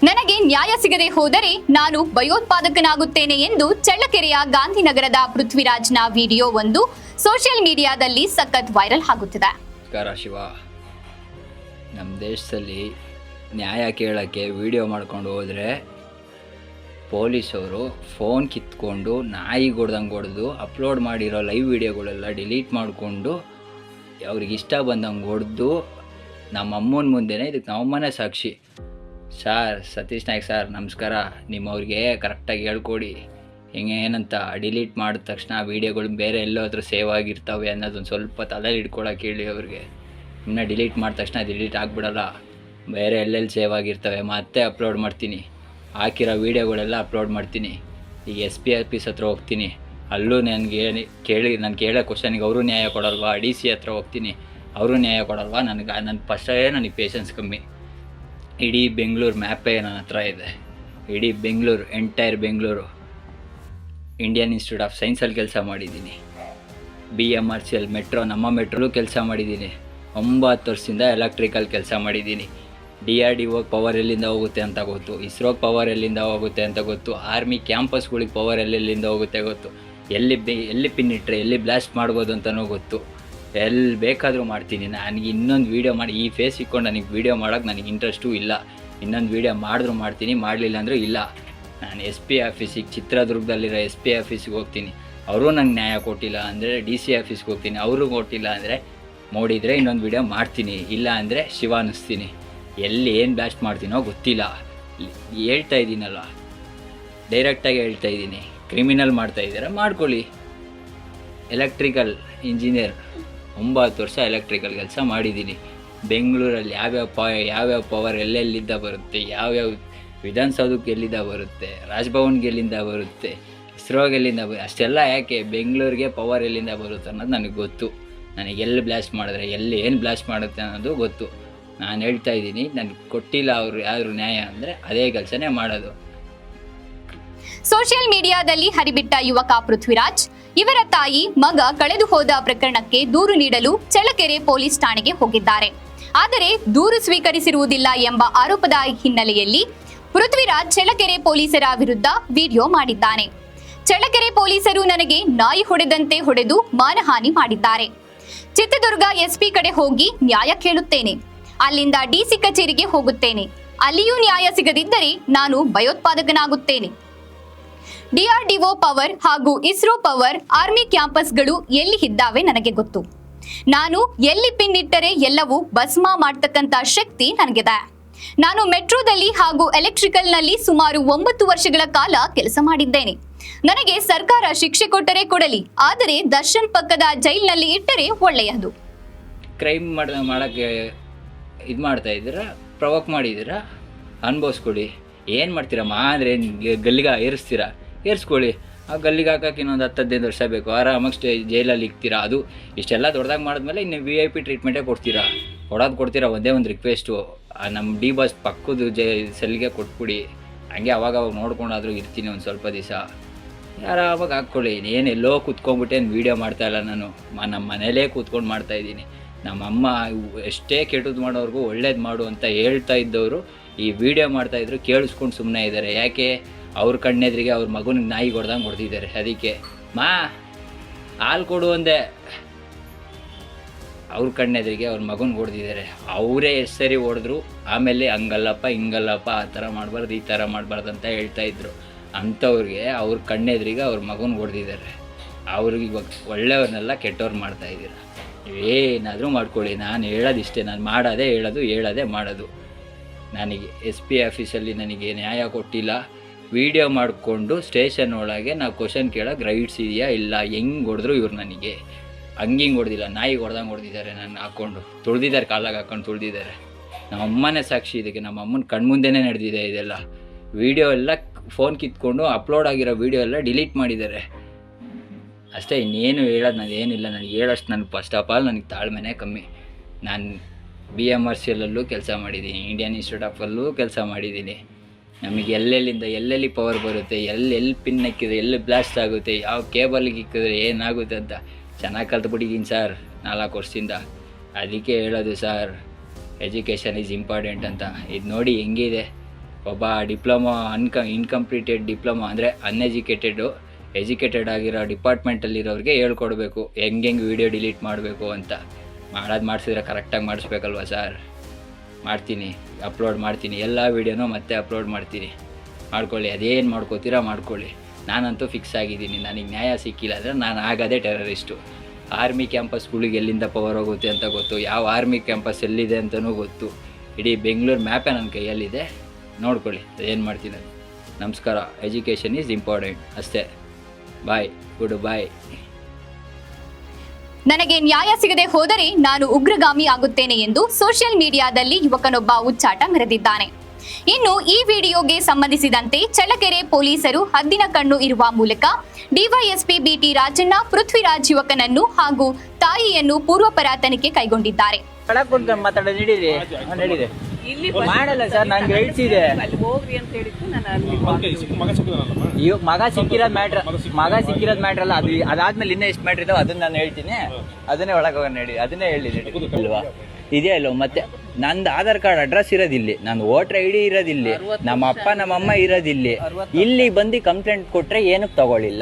ನನಗೆ ನ್ಯಾಯ ಸಿಗದೆ ಹೋದರೆ ನಾನು ಭಯೋತ್ಪಾದಕನಾಗುತ್ತೇನೆ ಎಂದು ಚಳ್ಳಕೆರೆಯ ಗಾಂಧಿನಗರದ ಪೃಥ್ವಿರಾಜ್ನ ವಿಡಿಯೋ ಒಂದು ಸೋಷಿಯಲ್ ಮೀಡಿಯಾದಲ್ಲಿ ಸಖತ್ ವೈರಲ್ ಆಗುತ್ತಿದೆ. ನಮಸ್ಕಾರ ಶಿವ. ನಮ್ಮ ದೇಶದಲ್ಲಿ ನ್ಯಾಯ ಕೇಳೋಕ್ಕೆ ವಿಡಿಯೋ ಮಾಡ್ಕೊಂಡು ಹೋದರೆ ಪೊಲೀಸವರು ಫೋನ್ ಕಿತ್ಕೊಂಡು ನಾಯಿಗೆ ಹೊಡೆದು ಅಪ್ಲೋಡ್ ಮಾಡಿರೋ ಲೈವ್ ವಿಡಿಯೋಗಳೆಲ್ಲ ಡಿಲೀಟ್ ಮಾಡಿಕೊಂಡು ಅವ್ರಿಗೆ ಇಷ್ಟ ಬಂದಂಗೆ ಹೊಡೆದು ನಮ್ಮ ಅಮ್ಮನ ಮುಂದೆನೇ ಇದಕ್ಕೆ ನಮ್ಮಮ್ಮನೇ ಸಾಕ್ಷಿ. ಸರ್ ಸತೀಶ್ ನಾಯ್ಕ್ ಸರ್ ನಮಸ್ಕಾರ. ನಿಮ್ಮವ್ರಿಗೆ ಕರೆಕ್ಟಾಗಿ ಹೇಳ್ಕೊಡಿ ಹಿಂಗೆ ಏನಂತ ಡಿಲೀಟ್ ಮಾಡಿದ ತಕ್ಷಣ ವೀಡಿಯೋಗಳು ಬೇರೆ ಎಲ್ಲೋದ್ರೂ ಸೇವ್ ಆಗಿರ್ತವೆ ಅನ್ನೋದೊಂದು ಸ್ವಲ್ಪ ತಲೆಯಲ್ಲಿ ಇಟ್ಕೊಳಕ್ಕೆ ಹೇಳಿ ಅವ್ರಿಗೆ. ಇನ್ನು ಡಿಲೀಟ್ ಮಾಡಿದ ತಕ್ಷಣ ಡಿಲೀಟ್ ಆಗಿಬಿಡಲ್ಲ, ಬೇರೆ ಎಲ್ಲೆಲ್ಲಿ ಸೇವ್ ಆಗಿರ್ತವೆ ಮತ್ತೆ ಅಪ್ಲೋಡ್ ಮಾಡ್ತೀನಿ. ಹಾಕಿರೋ ವೀಡಿಯೋಗಳೆಲ್ಲ ಅಪ್ಲೋಡ್ ಮಾಡ್ತೀನಿ. ಈಗ SP ಆಫೀಸ್ ಹತ್ರ ಹೋಗ್ತೀನಿ, ಅಲ್ಲೂ ನನಗೆ ನಾನು ಕೇಳೋ ಕ್ವಶನಿಗೆ ಅವರು ನ್ಯಾಯ ಕೊಡಲ್ವಾ. DC ಹತ್ರ ಹೋಗ್ತೀನಿ, ಅವರು ನ್ಯಾಯ ಕೊಡಲ್ವಾ. ನನ್ನ ನನಗೆ ಪೇಷನ್ಸ್ ಕಮ್ಮಿ. ಇಡೀ ಬೆಂಗಳೂರು ಮ್ಯಾಪೇ ನನ್ನ ಹತ್ರ ಇದೆ. ಇಡೀ Bengaluru, entire Bengaluru Indian Institute of ಸೈನ್ಸಲ್ಲಿ ಕೆಲಸ ಮಾಡಿದ್ದೀನಿ. BMRCL ಮೆಟ್ರೋ, ನಮ್ಮ ಮೆಟ್ರೋಲ್ಲೂ ಕೆಲಸ ಮಾಡಿದ್ದೀನಿ. 9 ವರ್ಷದಿಂದ ಎಲೆಕ್ಟ್ರಿಕಲ್ ಕೆಲಸ ಮಾಡಿದ್ದೀನಿ. DRDO ಪವರ್ ಎಲ್ಲಿಂದ ಹೋಗುತ್ತೆ ಅಂತ ಗೊತ್ತು, ಇಸ್ರೋಗೆ ಪವರ್ ಎಲ್ಲಿಂದ ಹೋಗುತ್ತೆ ಅಂತ ಗೊತ್ತು, ಆರ್ಮಿ ಕ್ಯಾಂಪಸ್ಗಳಿಗೆ ಪವರ್ ಎಲ್ಲಿಂದ ಹೋಗುತ್ತೆ ಗೊತ್ತು, ಎಲ್ಲಿ ಪಿನ್ ಇಟ್ಟರೆ ಎಲ್ಲಿ ಬ್ಲಾಸ್ಟ್ ಮಾಡ್ಬೋದು ಅಂತಲೂ ಗೊತ್ತು. ಎಲ್ಲಿ ಬೇಕಾದರೂ ಮಾಡ್ತೀನಿ. ನನಗೆ ಇನ್ನೊಂದು ವೀಡಿಯೋ ಮಾಡಿ ಈ ಫೇಸ್ ಇಟ್ಕೊಂಡು ನನಗೆ ವೀಡಿಯೋ ಮಾಡೋಕ್ಕೆ ನನಗೆ ಇಂಟ್ರೆಸ್ಟೂ ಇಲ್ಲ. ಇನ್ನೊಂದು ವೀಡಿಯೋ ಮಾಡಿದ್ರು ಮಾಡ್ತೀನಿ, ಮಾಡಲಿಲ್ಲ ಅಂದರೂ ಇಲ್ಲ. ನಾನು SP ಆಫೀಸಿಗೆ, ಚಿತ್ರದುರ್ಗದಲ್ಲಿರೋ SP ಆಫೀಸಿಗೆ ಹೋಗ್ತೀನಿ, ಅವರು ನಂಗೆ ನ್ಯಾಯ ಕೊಟ್ಟಿಲ್ಲ ಅಂದರೆ DC ಆಫೀಸ್ಗೆ ಹೋಗ್ತೀನಿ, ಅವರು ಕೊಟ್ಟಿಲ್ಲ ಅಂದರೆ ನೋಡಿದರೆ ಇನ್ನೊಂದು ವೀಡಿಯೋ ಮಾಡ್ತೀನಿ, ಇಲ್ಲ ಅಂದರೆ ಶಿವ ಅನ್ನಿಸ್ತೀನಿ. ಎಲ್ಲಿ ಏನು ಬ್ಲಾಸ್ಟ್ ಮಾಡ್ತೀನೋ ಗೊತ್ತಿಲ್ಲ. ಹೇಳ್ತಾ ಇದ್ದೀನಲ್ಲ, ಡೈರೆಕ್ಟಾಗಿ ಹೇಳ್ತಾ ಇದ್ದೀನಿ. ಕ್ರಿಮಿನಲ್ ಮಾಡ್ತಾಯಿದ್ದೀರಾ ಮಾಡ್ಕೊಳ್ಳಿ. ಎಲೆಕ್ಟ್ರಿಕಲ್ ಇಂಜಿನಿಯರ್ 9 ವರ್ಷ ಎಲೆಕ್ಟ್ರಿಕಲ್ ಕೆಲಸ ಮಾಡಿದ್ದೀನಿ. ಬೆಂಗಳೂರಲ್ಲಿ ಯಾವ್ಯಾವ ಪವರ್ ಎಲ್ಲೆಲ್ಲಿಂದ ಬರುತ್ತೆ, ಯಾವ್ಯಾವ ವಿಧಾನಸೌಧಕ್ಕೆ ಎಲ್ಲಿಂದ ಬರುತ್ತೆ, ರಾಜಭವನ್ಗೆ ಎಲ್ಲಿಂದ ಬರುತ್ತೆ, ಇಸ್ರೋಗೆ ಎಲ್ಲಿಂದ ಅಷ್ಟೆಲ್ಲ ಯಾಕೆ ಬೆಂಗಳೂರಿಗೆ ಪವರ್ ಎಲ್ಲಿಂದ ಬರುತ್ತೆ ಅನ್ನೋದು ನನಗೆ ಗೊತ್ತು. ನನಗೆ ಎಲ್ಲಿ ಬ್ಲಾಸ್ಟ್ ಮಾಡಿದ್ರೆ ಎಲ್ಲಿ ಏನು ಬ್ಲಾಸ್ಟ್ ಮಾಡುತ್ತೆ ಅನ್ನೋದು ಗೊತ್ತು. ನಾನು ಹೇಳ್ತಾ ಇದ್ದೀನಿ, ನನಗೆ ಕೊಟ್ಟಿಲ್ಲ ಅವರು ಯಾರು ನ್ಯಾಯ ಅಂದರೆ ಅದೇ ಕೆಲಸನೇ ಮಾಡೋದು. ಸೋಷಿಯಲ್ ಮೀಡಿಯಾದಲ್ಲಿ ಹರಿಬಿಟ್ಟ ಯುವಕ ಪೃಥ್ವಿರಾಜ್ ಇವರ ತಾಯಿ ಮಗ ಕಳೆದು ಹೋದ ಪ್ರಕರಣಕ್ಕೆ ದೂರು ನೀಡಲು ಚಳ್ಳಕೆರೆ ಪೊಲೀಸ್ ಠಾಣೆಗೆ ಹೋಗಿದ್ದಾರೆ. ಆದರೆ ದೂರು ಸ್ವೀಕರಿಸಿರುವುದಿಲ್ಲ ಎಂಬ ಆರೋಪದ ಹಿನ್ನೆಲೆಯಲ್ಲಿ ಪೃಥ್ವಿರಾಜ್ ಚಳ್ಳಕೆರೆ ಪೊಲೀಸರ ವಿರುದ್ಧ ವಿಡಿಯೋ ಮಾಡಿದ್ದಾನೆ. ಚಳ್ಳಕೆರೆ ಪೊಲೀಸರು ನನಗೆ ನಾಯಿ ಹೊಡೆದಂತೆ ಹೊಡೆದು ಮಾನಹಾನಿ ಮಾಡಿದ್ದಾರೆ. ಚಿತ್ರದುರ್ಗ SP ಕಡೆ ಹೋಗಿ ನ್ಯಾಯ ಕೇಳುತ್ತೇನೆ, ಅಲ್ಲಿಂದ DC ಕಚೇರಿಗೆ ಹೋಗುತ್ತೇನೆ, ಅಲ್ಲಿಯೂ ನ್ಯಾಯ ಸಿಗದಿದ್ದರೆ ನಾನು ಭಯೋತ್ಪಾದಕನಾಗುತ್ತೇನೆ. DRDO ಪವರ್ ಹಾಗೂ ಇಸ್ರೋ ಪವರ್, ಆರ್ಮಿ ಕ್ಯಾಂಪಸ್ಗಳು ಎಲ್ಲಿ ಇದ್ದಾವೆ ನನಗೆ ಗೊತ್ತು. ನಾನು ಎಲ್ಲಿ ಪಿನ್ ಇಟ್ಟರೆ ಎಲ್ಲವೂ ಭಸ್ಮ ಮಾಡ್ತಕ್ಕಂಥ ಶಕ್ತಿ ನನಗಿದೆ. ನಾನು ಮೆಟ್ರೋದಲ್ಲಿ ಹಾಗೂ ಎಲೆಕ್ಟ್ರಿಕಲ್ನಲ್ಲಿ ಸುಮಾರು 9 ವರ್ಷಗಳ ಕಾಲ ಕೆಲಸ ಮಾಡಿದ್ದೇನೆ. ನನಗೆ ಸರ್ಕಾರ ಶಿಕ್ಷೆ ಕೊಟ್ಟರೆ ಕೊಡಲಿ, ಆದರೆ ದರ್ಶನ್ ಪಕ್ಕದ ಜೈಲಿನಲ್ಲಿ ಇಟ್ಟರೆ ಒಳ್ಳೆಯದು. ಕ್ರೈಮ್ ಮಾಡೋಕ್ಕೆ ಇದು ಮಾಡ್ತಾ ಇದ್ದೀರಾ, ಪ್ರವೋಕ್ ಮಾಡಿದ್ದೀರಾ, ಅನುಭವಿಸ್ಕೊಳ್ಳಿ. ಏನು ಮಾಡ್ತೀರಮ್ಮ ಅಂದರೆ ಗಲ್ಲಿಗೆ ಏರಿಸ್ಕೊಳ್ಳಿ. ಆ ಗಲ್ಲಿಗೆ ಹಾಕೋಕೆ ಇನ್ನೊಂದು 10-15 ವರ್ಷ ಬೇಕು. ಆರಾಮಾಗಿ ಜೈಲಲ್ಲಿ ಇಕ್ತೀರಾ. ಅದು ಇಷ್ಟೆಲ್ಲ ದೊಡ್ಡದಾಗಿ ಮಾಡಿದ್ಮೇಲೆ ಇನ್ನು VIP ಟ್ರೀಟ್ಮೆಂಟೇ ಕೊಡ್ತೀರಾ. ಒಂದೇ ಒಂದು ರಿಕ್ವೆಸ್ಟು, ನಮ್ಮ D ಬಸ್ ಪಕ್ಕದ ಸೆಲ್ಗೆ ಕೊಟ್ಬಿಡಿ. ಹಂಗೆ ಅವಾಗ ನೋಡ್ಕೊಂಡಾದರೂ ಇರ್ತೀನಿ ಒಂದು ಸ್ವಲ್ಪ ದಿವಸ. ಆರಾಮಾಗಿ ಹಾಕ್ಕೊಳ್ಳಿ. ಏನೆಲ್ಲೋ ಕೂತ್ಕೊಂಡ್ಬಿಟ್ಟೇನು ವೀಡಿಯೋ ಮಾಡ್ತಾಯಿಲ್ಲ, ನಾನು ನಮ್ಮ ಮನೇಲೇ ಕೂತ್ಕೊಂಡು ಮಾಡ್ತಾಯಿದ್ದೀನಿ. ನಮ್ಮಮ್ಮ ಎಷ್ಟೇ ಕೆಟ್ಟದ್ದು ಮಾಡೋರ್ಗೂ ಒಳ್ಳೇದು ಮಾಡು ಅಂತ ಹೇಳ್ತಾ ಇದ್ದವರು ಈ ವಿಡಿಯೋ ಮಾಡ್ತಾಯಿದ್ರು ಕೇಳಿಸ್ಕೊಂಡು ಸುಮ್ಮನೆ ಇದ್ದಾರೆ. ಯಾಕೆ? ಅವ್ರ ಕಣ್ಣೆದ್ರಿಗೆ ಅವ್ರ ಮಗನಿಗೆ ನಾಯಿ ಹೊಡೆದಿದ್ದಾರೆ. ಅದಕ್ಕೆ ಹಾಲು ಕೊಡು ಅಂದೆ, ಅವ್ರ ಕಣ್ಣೆದ್ರಿಗೆ ಅವ್ರ ಮಗನಿಗೆ ಹೊಡೆದಿದ್ದಾರೆ. ಅವರೇ ಎಷ್ಟು ಸರಿ ಹೊಡೆದ್ರು, ಆಮೇಲೆ ಹಂಗಲ್ಲಪ್ಪ ಹಿಂಗಲ್ಲಪ್ಪ, ಆ ಥರ ಮಾಡಬಾರ್ದು ಈ ಥರ ಮಾಡಬಾರ್ದು ಅಂತ ಹೇಳ್ತಾಯಿದ್ರು. ಅಂಥವ್ರಿಗೆ ಅವ್ರ ಕಣ್ಣೆದ್ರಿಗೆ ಅವ್ರ ಮಗನಿಗೆ ಹೊಡೆದಿದ್ದಾರೆ. ಅವ್ರಿಗೆ ಇವಾಗ ಒಳ್ಳೆಯವ್ರನ್ನೆಲ್ಲ ಕೆಟ್ಟವ್ರು ಮಾಡ್ತಾಯಿದ್ದೀರ. ಏನಾದರೂ ಮಾಡ್ಕೊಳ್ಳಿ. ನಾನು ಹೇಳೋದಿಷ್ಟೇ, ನಾನು ಹೇಳೋದೇ ಮಾಡೋದು. ನನಗೆ SP ಆಫೀಸಲ್ಲಿ ನನಗೆ ನ್ಯಾಯ ಕೊಟ್ಟಿಲ್ಲ. ವಿಡಿಯೋ ಮಾಡಿಕೊಂಡು ಸ್ಟೇಷನ್ ಒಳಗೆ ನಾವು ಕ್ವಶನ್ ಕೇಳೋಕೆ ರೈಟ್ಸ್ ಇದೆಯಾ ಇಲ್ಲ, ಹೆಂಗೆ ಹೊಡೆದ್ರು ಇವ್ರು ನನಗೆ ಹಿಂಗೆ ಹೊಡೆದಿಲ್ಲ, ನಾಯಿಗೆ ಹೊಡೆದಿದ್ದಾರೆ. ನಾನು ಹಾಕ್ಕೊಂಡು ತುಳಿದಿದ್ದಾರೆ, ಕಾಲಾಗ ಹಾಕ್ಕೊಂಡು ತುಳಿದಿದ್ದಾರೆ. ನಮ್ಮ ಅಮ್ಮನೇ ಸಾಕ್ಷಿ ಇದಕ್ಕೆ. ನಮ್ಮ ಅಮ್ಮನ ಕಣ್ಮುಂದೆನೇ ನಡೆದಿದೆ ಇದೆಲ್ಲ. ವಿಡಿಯೋ ಎಲ್ಲ ಫೋನ್ ಕಿತ್ಕೊಂಡು ಅಪ್ಲೋಡ್ ಆಗಿರೋ ವಿಡಿಯೋ ಎಲ್ಲ ಡಿಲೀಟ್ ಮಾಡಿದ್ದಾರೆ ಅಷ್ಟೇ. ಇನ್ನೇನು ಹೇಳೋದು ನಾನು ಏನಿಲ್ಲ. ನನಗೆ ಹೇಳೋಷ್ಟು ನನಗೆ ಫಸ್ಟ್ ಆಫ್ ಆಲ್ ನನಗೆ ತಾಳ್ಮೆನೇ ಕಮ್ಮಿ. ನಾನು BMRCLಲ್ಲೂ ಕೆಲಸ ಮಾಡಿದ್ದೀನಿ, ಇಂಡಿಯನ್ ಇನ್ಸ್ಟಿಟ್ಯೂಟ್ ಆಫಲ್ಲೂ ಕೆಲಸ ಮಾಡಿದ್ದೀನಿ. ನಮಗೆ ಎಲ್ಲೆಲ್ಲಿ ಪವರ್ ಬರುತ್ತೆ, ಎಲ್ಲಿ ಪಿನ್ ಹಾಕಿದ್ರೆ ಎಲ್ಲಿ ಬ್ಲಾಸ್ಟ್ ಆಗುತ್ತೆ, ಯಾವ ಕೇಬಲ್ಗೆ ಇಕ್ಕಿದ್ರೆ ಏನಾಗುತ್ತೆ ಅಂತ ಚೆನ್ನಾಗಿ ಕಲ್ತ್ಬಿಟ್ಟಿದ್ದೀನಿ ಸರ್ 4 ವರ್ಷದಿಂದ. ಅದಕ್ಕೆ ಹೇಳೋದು ಸರ್, ಎಜುಕೇಷನ್ ಈಸ್ ಇಂಪಾರ್ಟೆಂಟ್ ಅಂತ. ಇದು ನೋಡಿ ಹೆಂಗಿದೆ, ಒಬ್ಬ ಡಿಪ್ಲೊಮಾ ಇನ್ಕಂಪ್ಲೀಟೆಡ್ ಡಿಪ್ಲೊಮಾ ಅಂದರೆ ಎಜುಕೇಟೆಡ್ ಆಗಿರೋ ಡಿಪಾರ್ಟ್ಮೆಂಟಲ್ಲಿರೋರಿಗೆ ಹೇಳ್ಕೊಡ್ಬೇಕು ಹೆಂಗೆ ವೀಡಿಯೋ ಡಿಲೀಟ್ ಮಾಡಬೇಕು ಅಂತ. ಮಾಡಿಸಿದ್ರೆ ಕರೆಕ್ಟಾಗಿ ಮಾಡಿಸ್ಬೇಕಲ್ವ ಸರ್. ಮಾಡ್ತೀನಿ, ಅಪ್ಲೋಡ್ ಮಾಡ್ತೀನಿ, ಎಲ್ಲ ವೀಡಿಯೋನೂ ಮತ್ತೆ ಅಪ್ಲೋಡ್ ಮಾಡ್ತೀನಿ. ಮಾಡ್ಕೊಳ್ಳಿ, ಅದೇನು ಮಾಡ್ಕೋತೀರಾ ಮಾಡ್ಕೊಳ್ಳಿ. ನಾನಂತೂ ಫಿಕ್ಸ್ ಆಗಿದ್ದೀನಿ, ನನಗೆ ನ್ಯಾಯ ಸಿಕ್ಕಿಲ್ಲ ಅಂದರೆ ನಾನು ಆಗೋದೇ ಟೆರರಿಸ್ಟು. ಆರ್ಮಿ ಕ್ಯಾಂಪಸ್ಗಳಿಗೆ ಎಲ್ಲಿಂದ ಪವರ್ ಹೋಗುತ್ತೆ ಅಂತ ಗೊತ್ತು, ಯಾವ ಆರ್ಮಿ ಕ್ಯಾಂಪಸ್ ಎಲ್ಲಿದೆ ಅಂತಲೂ ಗೊತ್ತು. ಇಡೀ ಬೆಂಗಳೂರು ಮ್ಯಾಪೇ ನನ್ನ ಕೈಯಲ್ಲಿದೆ, ನೋಡ್ಕೊಳ್ಳಿ ಏನು ಮಾಡ್ತೀನಿ. ನಮಸ್ಕಾರ. ಎಜುಕೇಷನ್ ಈಸ್ ಇಂಪಾರ್ಟೆಂಟ್ ಅಷ್ಟೇ. ಬಾಯ್, ಗುಡ್ ಬಾಯ್. ನನಗೆ ನ್ಯಾಯ ಸಿಗದೆ ಹೋದರೆ ನಾನು ಉಗ್ರಗಾಮಿ ಆಗುತ್ತೇನೆ ಎಂದು ಸೋಷಿಯಲ್ ಮೀಡಿಯಾದಲ್ಲಿ ಯುವಕನೊಬ್ಬ ಹುಚ್ಚಾಟ ಮೆರೆದಿದ್ದಾನೆ. ಇನ್ನು ಈ ವಿಡಿಯೋಗೆ ಸಂಬಂಧಿಸಿದಂತೆ ಚಳ್ಳಕೆರೆ ಪೊಲೀಸರು ಹದ್ದಿನ ಕಣ್ಣು ಇರುವ ಮೂಲಕ ಡಿವೈಎಸ್ಪಿ ಬಿಟಿ ರಾಜಣ್ಣ ಪೃಥ್ವಿರಾಜ್ ಯುವಕನನ್ನು ಹಾಗೂ ತಾಯಿಯನ್ನು ಪೂರ್ವಪರ ತನಿಖೆ ಕೈಗೊಂಡಿದ್ದಾರೆ. ಮಾಡಲ್ಲ ಸರ್, ನಂಗೆ ಹೇಳ್ತಿದೆ ಮಗ ಸಿಕ್ಕಿರೋದ್ ಮ್ಯಾಟ್ರ್ ಅಲ್ಲ. ಅದಾದ್ಮೇಲೆ ಇನ್ನೂ ಎಷ್ಟು ಮ್ಯಾಟ್ರ್ ಇದಾವೆ ಅದನ್ನ ನಾನು ಹೇಳ್ತೀನಿ. ಅದನ್ನೇ ಒಳಗೆ ಹೋಗೋಣ ನಡಿ, ಅದನ್ನೇ ಹೇಳಿ ಅಲ್ವಾ. ಇದೆಯಾ ಇಲ್ವ? ಮತ್ತೆ ನಂದು ಆಧಾರ್ ಕಾರ್ಡ್ ಅಡ್ರೆಸ್ ಇರೋದಿಲ್ಲಿ, ನಂದು ವೋಟರ್ ID ಇರೋದಿಲ್ಲಿ, ನಮ್ಮ ಅಪ್ಪ ನಮ್ಮಮ್ಮ ಇರೋದಿಲ್ಲಿ. ಇಲ್ಲಿ ಬಂದು ಕಂಪ್ಲೇಂಟ್ ಕೊಟ್ರೆ ಏನಕ್ಕೆ ತಗೊಳ್ಳಿಲ್ಲ?